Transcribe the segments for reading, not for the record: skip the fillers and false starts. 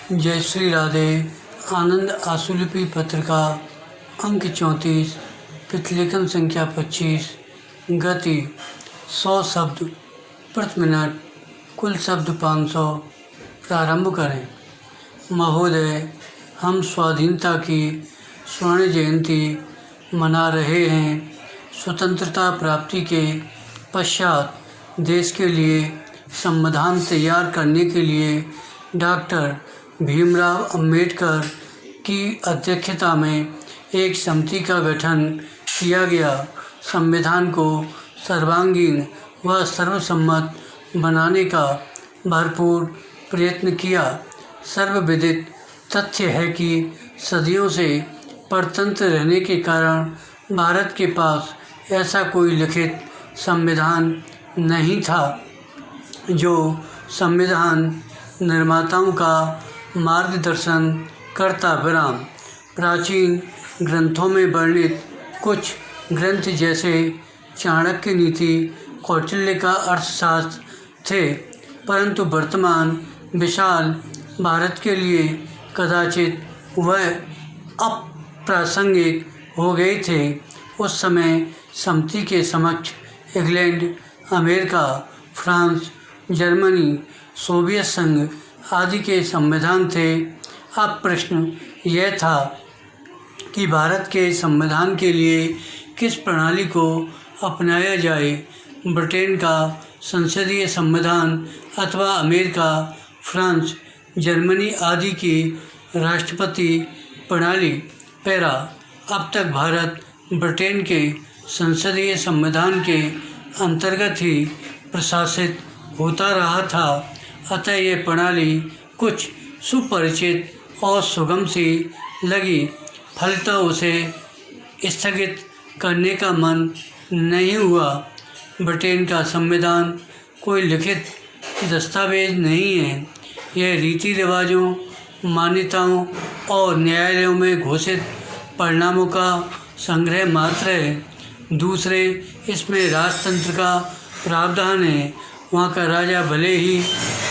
जय श्री राधे। आनंद आशुलिपि पत्रिका अंक 34, प्रतिलेखन संख्या 25, गति 100 शब्द प्रति मिनट, कुल शब्द 500। प्रारंभ करें। महोदय, हम स्वाधीनता की स्वर्ण जयंती मना रहे हैं। स्वतंत्रता प्राप्ति के पश्चात देश के लिए संविधान तैयार करने के लिए डॉक्टर भीमराव अंबेडकर की अध्यक्षता में एक समिति का गठन किया गया। संविधान को सर्वांगीण व सर्वसम्मत बनाने का भरपूर प्रयत्न किया। सर्वविदित तथ्य है कि सदियों से परतंत्र रहने के कारण भारत के पास ऐसा कोई लिखित संविधान नहीं था जो संविधान निर्माताओं का मार्गदर्शन करता। विराम। प्राचीन ग्रंथों में वर्णित कुछ ग्रंथ जैसे चाणक्य नीति, कौटिल्य का अर्थशास्त्र थे, परंतु वर्तमान विशाल भारत के लिए कदाचित वह अप्रासंगिक हो गए थे। उस समय समिति के समक्ष England, America, France, Germany, Soviet संघ आदि के संविधान थे। अब प्रश्न यह था कि भारत के संविधान के लिए किस प्रणाली को अपनाया जाए, ब्रिटेन का संसदीय संविधान अथवा अमेरिका, फ्रांस, जर्मनी आदि की राष्ट्रपति प्रणाली। पैरा। अब तक भारत ब्रिटेन के संसदीय संविधान के अंतर्गत ही प्रशासित होता रहा था, अतः यह प्रणाली कुछ सुपरिचित और सुगम सी लगी। फलतः उसे स्थगित करने का मन नहीं हुआ। ब्रिटेन का संविधान कोई लिखित दस्तावेज नहीं है, यह रीति रिवाजों, मान्यताओं और न्यायालयों में घोषित परिणामों का संग्रह मात्र है। दूसरे, इसमें राजतंत्र का प्रावधान है। वहाँ का राजा भले ही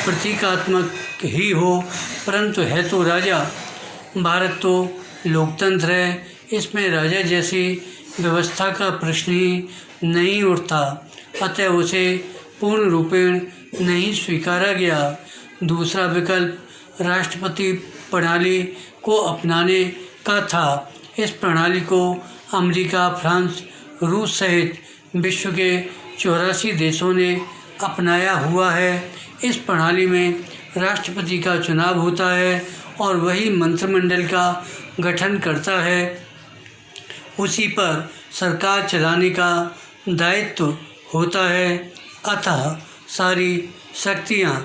प्रतीकात्मक ही हो, परंतु है तो राजा। भारत तो लोकतंत्र है, इसमें राजा जैसी व्यवस्था का प्रश्न ही नहीं उठता, अतः उसे पूर्ण रूपेण नहीं स्वीकारा गया। दूसरा विकल्प राष्ट्रपति प्रणाली को अपनाने का था। इस प्रणाली को अमेरिका, फ्रांस, रूस सहित विश्व के 84 देशों ने अपनाया हुआ है। इस प्रणाली में राष्ट्रपति का चुनाव होता है और वही मंत्रिमंडल का गठन करता है। उसी पर सरकार चलाने का दायित्व होता है, अतः सारी शक्तियाँ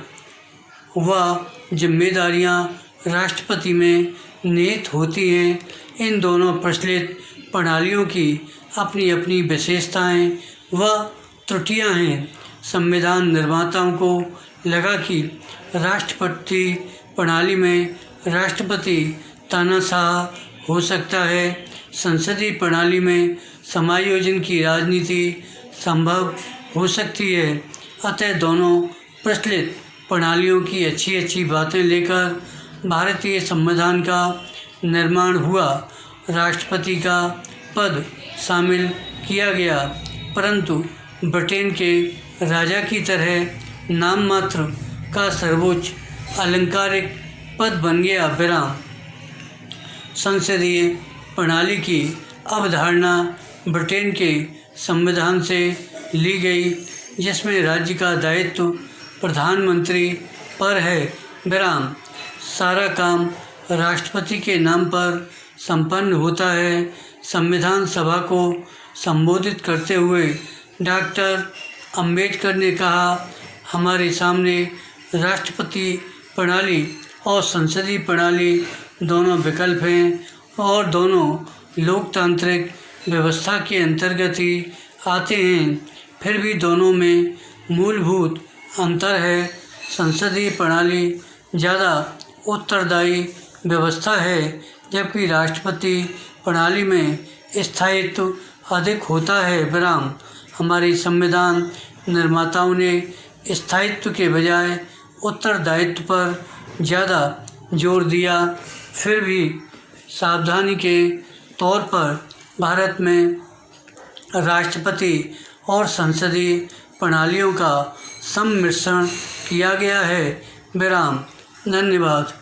व जिम्मेदारियाँ राष्ट्रपति में निहित होती हैं। इन दोनों प्रचलित प्रणालियों की अपनी अपनी विशेषताएं व त्रुटियां हैं। संविधान निर्माताओं को लगा कि राष्ट्रपति प्रणाली में राष्ट्रपति तानाशाह हो सकता है, संसदीय प्रणाली में समायोजन की राजनीति संभव हो सकती है। अतः दोनों प्रचलित प्रणालियों की अच्छी अच्छी बातें लेकर भारतीय संविधान का निर्माण हुआ। राष्ट्रपति का पद शामिल किया गया, परंतु ब्रिटेन के राजा की तरह नाम मात्र का सर्वोच्च आलंकारिक पद बन गया। विराम। संसदीय प्रणाली की अवधारणा ब्रिटेन के संविधान से ली गई, जिसमें राज्य का दायित्व प्रधानमंत्री पर है। विराम। सारा काम राष्ट्रपति के नाम पर संपन्न होता है। संविधान सभा को संबोधित करते हुए डॉक्टर अंबेडकर ने कहा, हमारे सामने राष्ट्रपति प्रणाली और संसदीय प्रणाली दोनों विकल्प हैं और दोनों लोकतांत्रिक व्यवस्था के अंतर्गत ही आते हैं। फिर भी दोनों में मूलभूत अंतर है। संसदीय प्रणाली ज़्यादा उत्तरदायी व्यवस्था है, जबकि राष्ट्रपति प्रणाली में स्थायित्व अधिक होता है। विराम। हमारे संविधान निर्माताओं ने स्थायित्व के बजाय उत्तरदायित्व पर ज़्यादा जोर दिया। फिर भी सावधानी के तौर पर भारत में राष्ट्रपति और संसदीय प्रणालियों का सम्मिश्रण किया गया है। विराम। धन्यवाद।